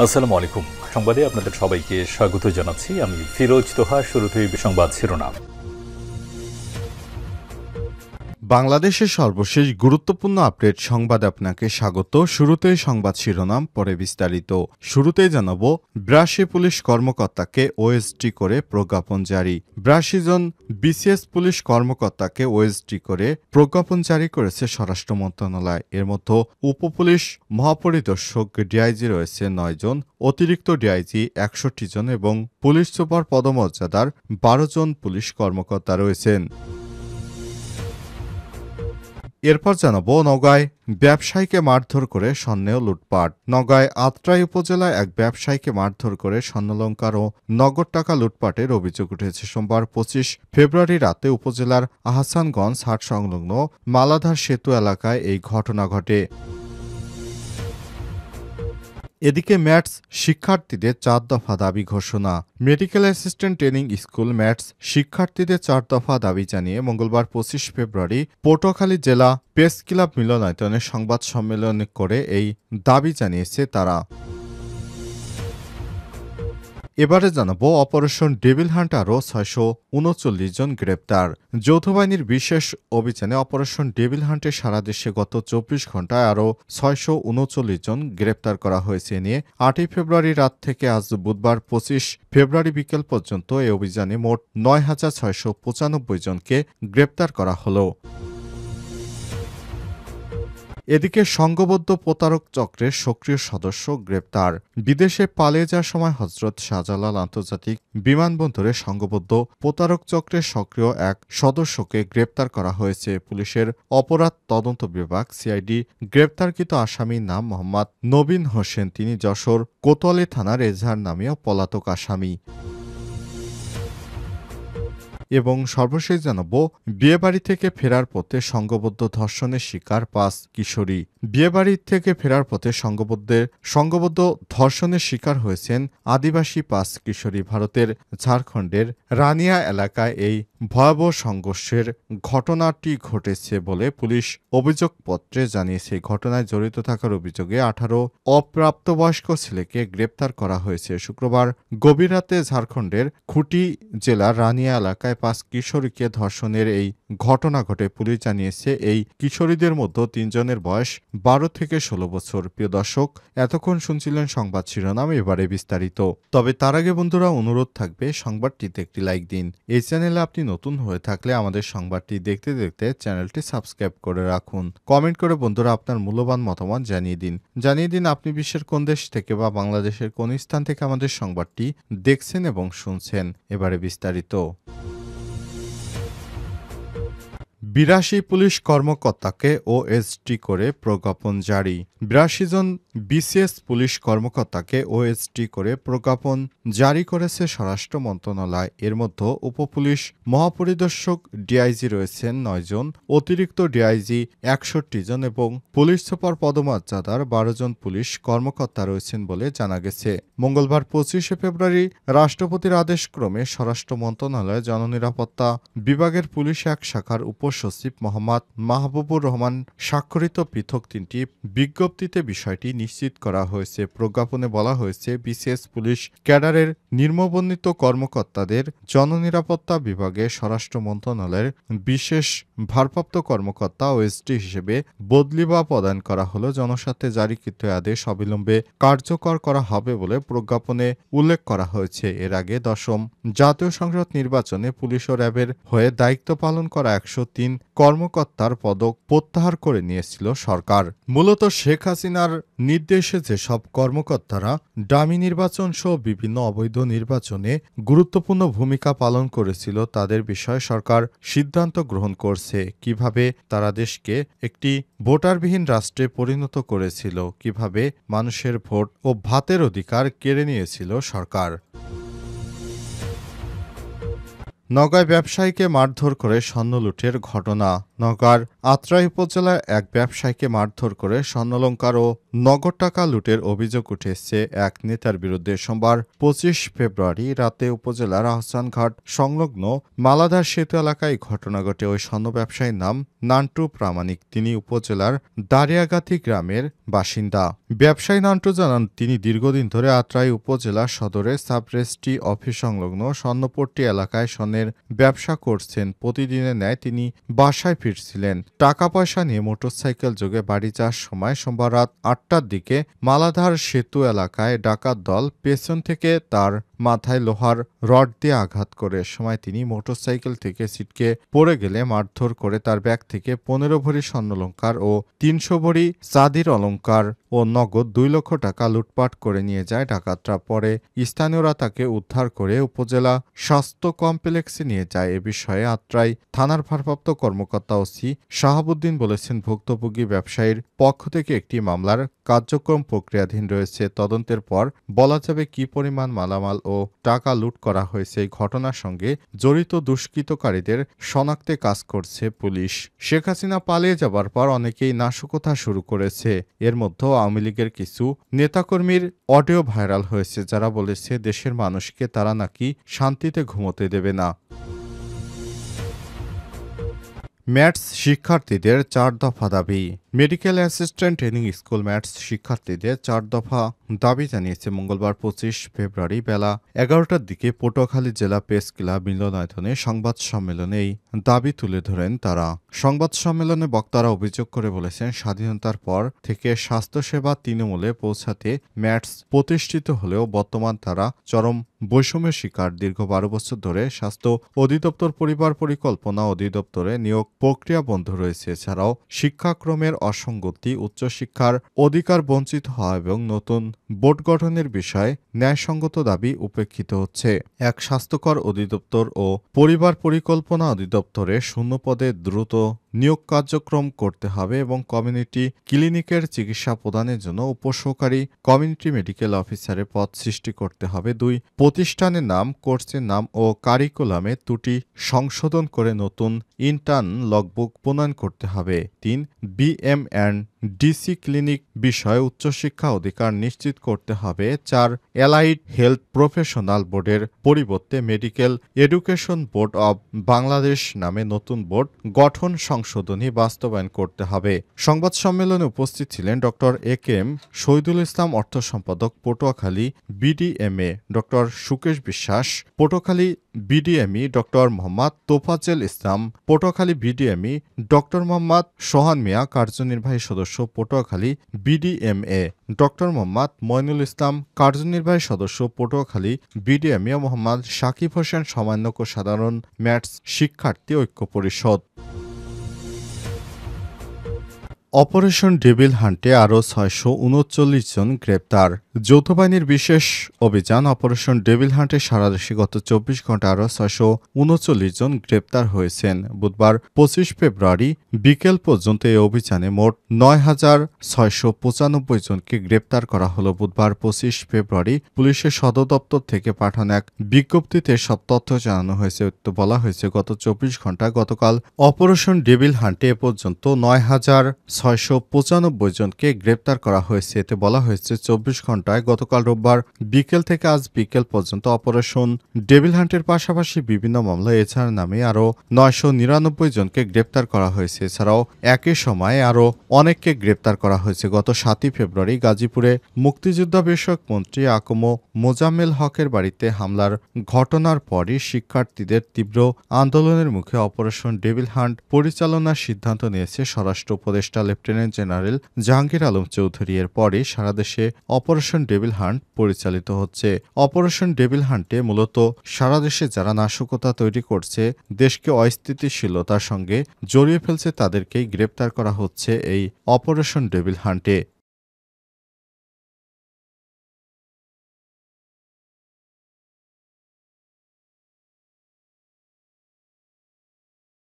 আসসালামু আলাইকুম। সংবাদে আপনাদের সবাইকে স্বাগত জানাচ্ছি। আমি ফিরোজ তোহা। শুরুতেই সংবাদ শিরোনাম। বাংলাদেশের সর্বশেষ গুরুত্বপূর্ণ আপডেট সংবাদে আপনাকে স্বাগত। শুরুতেই সংবাদ শিরোনাম, পরে বিস্তারিত। শুরুতেই জানাবো, ৮২ পুলিশ কর্মকর্তাকে ওএসডি করে প্রজ্ঞাপন জারি। ৮২ জন বিসিএস পুলিশ কর্মকর্তাকে ওএসডি করে প্রজ্ঞাপন জারি করেছে স্বরাষ্ট্র মন্ত্রণালয়। এর মধ্যে উপপুলিশ মহাপরিদর্শক ডিআইজি রয়েছে ৯ জন, অতিরিক্ত ডিআইজি ৬১ জন এবং পুলিশ সুপার পদমর্যাদার ১২ জন পুলিশ কর্মকর্তা রয়েছেন। এরপর জানাবো, নওগাঁয় ব্যবসায়ীকে মারধর করে স্বর্ণেও লুটপাট। নওগাঁয় আত্রাই উপজেলায় এক ব্যবসায়ীকে মারধর করে স্বর্ণালংকার ও নগদ টাকা লুটপাটের অভিযোগ উঠেছে। সোমবার ২৫ ফেব্রুয়ারি রাতে উপজেলার আহসানগঞ্জ হাট সংলগ্ন মালাধার সেতু এলাকায় এই ঘটনা ঘটে। এদিকে ম্যাটস শিক্ষার্থীদের ৪ দফা দাবি ঘোষণা। Medical assistant training school mats শিক্ষার্থীদের ৪ দফা দাবি জানিয়ে মঙ্গলবার ২৫ ফেব্রুয়ারি পটুয়াখালী জেলা প্রেস ক্লাব মিলনায়তনে সংবাদ সম্মেলন করে এই দাবি জানিয়েছে তারা। এবারে জানাবো, অপারেশন ডেভিল হান্ট আরও ৬৩৯ জন গ্রেপ্তার। যৌথ বাহিনীর বিশেষ অভিযানে অপারেশন ডেভিল হান্টে সারা দেশে গত ২৪ ঘণ্টায় আরও ৬৩৯ জন গ্রেপ্তার করা হয়েছে। নিয়ে ৮ই ফেব্রুয়ারি রাত থেকে আজ বুধবার ২৫ ফেব্রুয়ারি বিকেল পর্যন্ত এই অভিযানে মোট ৯,৬৯৫ জনকে গ্রেপ্তার করা হলো। এদিকে সংঘবদ্ধ প্রতারক চক্রের সক্রিয় সদস্য গ্রেপ্তার। বিদেশে পালিয়ে যাওয়ার সময় হজরত শাহজালাল আন্তর্জাতিক বিমানবন্দরে সংঘবদ্ধ প্রতারক চক্রের সক্রিয় এক সদস্যকে গ্রেপ্তার করা হয়েছে। পুলিশের অপরাধ তদন্ত বিভাগ সিআইডি গ্রেপ্তারকৃত আসামির নাম মোহাম্মদ নবীন হোসেন। তিনি যশোর কোতোয়ালি থানার এজাহার নামীয় পলাতক আসামি। এবং সর্বশেষ জানাবো, বিয়েবাড়ি থেকে ফেরার পথে সংঘবদ্ধ ধর্ষণের শিকার ৫ কিশোরী। বিয়েবাড়ি থেকে ফেরার পথে সংঘবদ্ধ ধর্ষণের শিকার হয়েছেন আদিবাসী ৫ কিশোরী। ভারতের ঝাড়খণ্ডের রানিয়া এলাকায় এই ভয়াবহ সংঘর্ষের ঘটনাটি ঘটেছে বলে পুলিশ অভিযোগপত্রে জানিয়েছে। ঘটনায় জড়িত থাকার অভিযোগে ১৮ অপ্রাপ্তবয়স্ক ছেলেকে গ্রেপ্তার করা হয়েছে। শুক্রবার গভীর রাতে ঝাড়খণ্ডের খুঁটি জেলার রানিয়া এলাকায় ৫ কিশোরীকে ধর্ষণের এই ঘটনা ঘটে। পুলিশ জানিয়েছে এই কিশোরীদের মধ্যে ৩ জনের বয়স ১২ থেকে ১৬ বছর। প্রিয় দর্শক, এতক্ষণ শুনছিলেন সংবাদ শিরোনাম, এবারে বিস্তারিত। তবে তার আগে বন্ধুরা, অনুরোধ থাকবে সংবাদটিতে একটি লাইক দিন। এই চ্যানেলে আপনি নতুন হয়ে থাকলে আমাদের সংবাদটি দেখতে দেখতে চ্যানেলটি সাবস্ক্রাইব করে রাখুন। কমেন্ট করে বন্ধুরা আপনার মূল্যবান মতামত জানিয়ে দিন আপনি বিশ্বের কোন দেশ থেকে বা বাংলাদেশের কোন স্থান থেকে আমাদের সংবাদটি দেখছেন এবং শুনছেন। এবারে বিস্তারিত। ৮২ পুলিশ কর্মকর্তাকে ওএসডি করে প্রজ্ঞাপন জারি। ৮২ জন বিসিএস পুলিশ কর্মকর্তাকে ওএসডি করে প্রজ্ঞাপন জারি করেছে স্বরাষ্ট্র মন্ত্রণালয়। এর মধ্যে উপপুলিশ মহাপরিদর্শক ডিআইজি রয়েছেন ৯ জন, অতিরিক্ত ডিআইজি ৬১ জন এবং পুলিশ সুপার পদমর্যাদার ১২ জন পুলিশ কর্মকর্তা রয়েছেন বলে জানা গেছে। মঙ্গলবার ২৫ ফেব্রুয়ারি রাষ্ট্রপতির আদেশক্রমে স্বরাষ্ট্র মন্ত্রণালয় জননিরাপত্তা বিভাগের পুলিশ এক শাখার উপসচিব মোহাম্মদ মাহবুবুর রহমান স্বাক্ষরিত পৃথক ৩টি বিজ্ঞপ্তিতে বিষয়টি নিশ্চিত করা হয়েছে। প্রজ্ঞাপনে বলা হয়েছে, বিসিএস পুলিশ ক্যাডারের নিম্নবর্ণিত কর্মকর্তাদের জননিরাপত্তা বিভাগে স্বরাষ্ট্র মন্ত্রণালয়ের বিশেষ ভারপ্রাপ্ত কর্মকর্তা ওএসডি হিসেবে বদলি বা প্রদান করা হলো। জনস্বার্থে জারিকৃত আদেশ অবিলম্বে কার্যকর করা হবে বলে প্রজ্ঞাপনে উল্লেখ করা হয়েছে। এর আগে ১০ম জাতীয় সংসদ নির্বাচনে পুলিশ ও র্যাবের হয়ে দায়িত্ব পালন করা ১০৩ কর্মকর্তার পদক প্রত্যাহার করে নিয়েছিল সরকার। মূলত শেখ হাসিনার নির্দেশে যেসব কর্মকর্তারা ডামি নির্বাচন সহ বিভিন্ন অবৈধ নির্বাচনে গুরুত্বপূর্ণ ভূমিকা পালন করেছিল তাদের বিষয়ে সরকার সিদ্ধান্ত গ্রহণ করছে। কিভাবে তারা দেশকে একটি ভোটারবিহীন রাষ্ট্রে পরিণত করেছিল, কিভাবে মানুষের ভোট ও ভাতের অধিকার কেড়ে নিয়েছিল সরকার। নওগাঁয় ব্যবসায়ীকে মারধর করে স্বর্ণ লুটের ঘটনা। নওগাঁর আত্রাই উপজেলার এক ব্যবসায়ীকে মারধর করে স্বর্ণালংকার ও নগদ টাকা লুটের অভিযোগ উঠেছে এক নেতার বিরুদ্ধে। সোমবার ২৫ ফেব্রুয়ারি রাতে উপজেলার আহসানঘাট সংলগ্ন মালাধার সেতু এলাকায় ঘটনা ঘটে। ওই স্বর্ণ ব্যবসায়ীর নাম নান্টু প্রামাণিক। তিনি উপজেলার দারিয়াগাতি গ্রামের বাসিন্দা। ব্যবসায়ী নান্টু জানান, তিনি দীর্ঘদিন ধরে আত্রাই উপজেলা সদরের সাব রেজিস্ট্রি অফিস সংলগ্ন স্বর্ণপট্টি এলাকায় স্বর্ণের ব্যবসা করছেন। প্রতিদিনের ন্যায় তিনি বাসায় ফিরছিলেন। টাকা পয়সা নিয়ে মোটরসাইকেল যোগে বাড়ি যাওয়ার সময় সোমবার রাত ৮টার দিকে মালাধার সেতু এলাকায় ডাকাত দল পেছন থেকে তার মাথায় লোহার রড দিয়ে আঘাত করে। সময় তিনি মোটরসাইকেল থেকে ছিটকে পড়ে গেলে মারধর করে তার ব্যাগ থেকে ১৫ ভরি স্বর্ণালংকার ও ৩০০ ভরি চাঁদির অলংকার ও নগদ ২ লক্ষ টাকা লুটপাট করে নিয়ে যায় ডাকাতরা। পরে স্থানীয়রা তাকে উদ্ধার করে উপজেলা স্বাস্থ্য কমপ্লেক্সে নিয়ে যায়। এ বিষয়ে আত্রাই থানার ভারপ্রাপ্ত কর্মকর্তা ওসি শাহাবুদ্দিন বলেছেন, ভুক্তভোগী ব্যবসায়ীর পক্ষ থেকে একটি মামলার কার্যক্রম প্রক্রিয়াধীন রয়েছে। তদন্তের পর বলা যাবে কি পরিমাণ মালামাল ও টাকা লুট করা হয়েছে। এই ঘটনার সঙ্গে জড়িত দুষ্কৃতকারীদের শনাক্তে কাজ করছে পুলিশ। শেখ হাসিনা পালিয়ে যাবার পর অনেকেই নাশকতা শুরু করেছে। এর মধ্যে আওয়ামী লীগের কিছু নেতাকর্মীর অডিও ভাইরাল হয়েছে, যারা বলেছে দেশের মানুষকে তারা নাকি শান্তিতে ঘুমোতে দেবে না। ম্যাথস শিক্ষার্থীদের ৪ দফা দাবি। Medical assistant training school maths শিক্ষার্থীদের ৪ দফা দাবি জানিয়েছে। মঙ্গলবার ২৫ ফেব্রুয়ারি বেলা ১১টার দিকে পটুয়াখালী জেলা প্রেস ক্লাব মিলনায়তনে সংবাদ সম্মেলনে এই দাবি তুলে ধরেন তারা। সংবাদ সম্মেলনে বক্তারা অভিযোগ করে বলেছেন, স্বাধীনতার পর থেকে স্বাস্থ্যসেবা তৃণমূলে পৌঁছাতে ম্যাথস প্রতিষ্ঠিত হলেও বর্তমান তারা চরম বৈষম্যের শিকার। দীর্ঘ ১২ বছর ধরে স্বাস্থ্য অধিদপ্তর পরিবার পরিকল্পনা অধিদপ্তরে নিয়োগ প্রক্রিয়া বন্ধ রয়েছে। এছাড়াও শিক্ষাক্রমের অসঙ্গতি, উচ্চশিক্ষার অধিকার বঞ্চিত হওয়া এবং নতুন বোর্ড গঠনের বিষয়ে ন্যায়সঙ্গত দাবি উপেক্ষিত হচ্ছে। এক স্বাস্থ্যকর অধিদপ্তর ও পরিবার পরিকল্পনা অধিদপ্তরে শূন্য পদে দ্রুত নিয়োগ কার্যক্রম করতে হবে এবং কমিউনিটি ক্লিনিকের চিকিৎসা প্রদানের জন্য উপসহকারী কমিউনিটি মেডিকেল অফিসারের পদ সৃষ্টি করতে হবে। ২ প্রতিষ্ঠানের নাম, কোর্সের নাম ও কারিকুলামে ত্রুটি সংশোধন করে নতুন ইন্টার্ন লগবুক প্রণয়ন করতে হবে। ৩ বিএম অ্যান্ড ডিসি ক্লিনিক বিষয়ে উচ্চশিক্ষা অধিকার নিশ্চিত করতে হবে। ৪ অ্যালাইড হেলথ প্রফেশনাল বোর্ডের পরিবর্তে medical education board of Bangladesh নামে নতুন বোর্ড গঠন সংশোধনী বাস্তবায়ন করতে হবে। সংবাদ সম্মেলনে উপস্থিত ছিলেন ড এ কে এম শহীদুল ইসলাম, অর্থ সম্পাদক, পটুয়াখালী বিডিএমএ, ড সুকেশ বিশ্বাস, পটুয়াখালী বিডিএমই ড মোহাম্মদ তোফাজ্জল ইসলাম, পটুয়াখালী বিডিএমই ড মোহাম্মদ সোহান মিয়া, কার্যনির্বাহী সদস্য পটুয়াখালী বিডিএমএ ড মোহাম্মদ মইনুল ইসলাম, কার্যনির্বাহী সদস্য পটুয়াখালী বিডিএমএ মোহাম্মদ সাকিব হোসেন, সমন্বয়ক ও সাধারণ ম্যাথস শিক্ষার্থী ঐক্য পরিষদ। অপারেশন ডেভিল হান্টে আরও ৬৩৯ জন গ্রেপ্তার। যৌথ বাহিনীর বিশেষ অভিযান অপারেশন ডেভিল হান্টে সারা দেশে গত ২৪ ঘণ্টা আরও ৬৩৯ জন গ্রেপ্তার হয়েছেন। বুধবার ২৫ ফেব্রুয়ারি বিকেল পর্যন্ত এই অভিযানে মোট ৯,৬৯৫ জনকে গ্রেপ্তার করা হলো। বুধবার ২৫ ফেব্রুয়ারি পুলিশের সদর দপ্তর থেকে পাঠানো এক বিজ্ঞপ্তিতে সব তথ্য জানানো হয়েছে। বলা হয়েছে, গত ২৪ ঘণ্টায় গতকাল অপারেশন ডেভিল হান্টে এ পর্যন্ত ৯,৬৯৫ জনকে গ্রেপ্তার করা হয়েছে। এতে বলা হয়েছে, ২৪ ঘণ্টায় গতকাল রোববার বিকেল থেকে আজ বিকেল পর্যন্ত অপারেশন ডেভিল হান্টের পাশাপাশি বিভিন্ন মামলায় এছাড়া নামে আরও ৯৯৯ জনকে গ্রেপ্তার করা হয়েছে। এছাড়াও একই সময়ে আরও অনেককে গ্রেপ্তার করা হয়েছে। গত ৭ই ফেব্রুয়ারি গাজীপুরে মুক্তিযোদ্ধা বিষয়ক মন্ত্রী আকম মোজাম্মেল হকের বাড়িতে হামলার ঘটনার পরই শিক্ষার্থীদের তীব্র আন্দোলনের মুখে অপারেশন ডেভিল হান্ট পরিচালনার সিদ্ধান্ত নিয়েছে স্বরাষ্ট্র উপদেষ্টা লেফটেন্যান্ট জেনারেল জাহাঙ্গীর আলম চৌধুরী। এর পরে সারা দেশে অপারেশন ডেভিল হান্ট পরিচালিত হচ্ছে। অপারেশন ডেভিল হান্টে মূলত সারা দেশে যারা নাশকতা তৈরি করছে, দেশকে অস্থিতিশীলতার সঙ্গে জড়িয়ে ফেলছে, তাদেরকেই গ্রেপ্তার করা হচ্ছে এই অপারেশন ডেভিল হান্টে।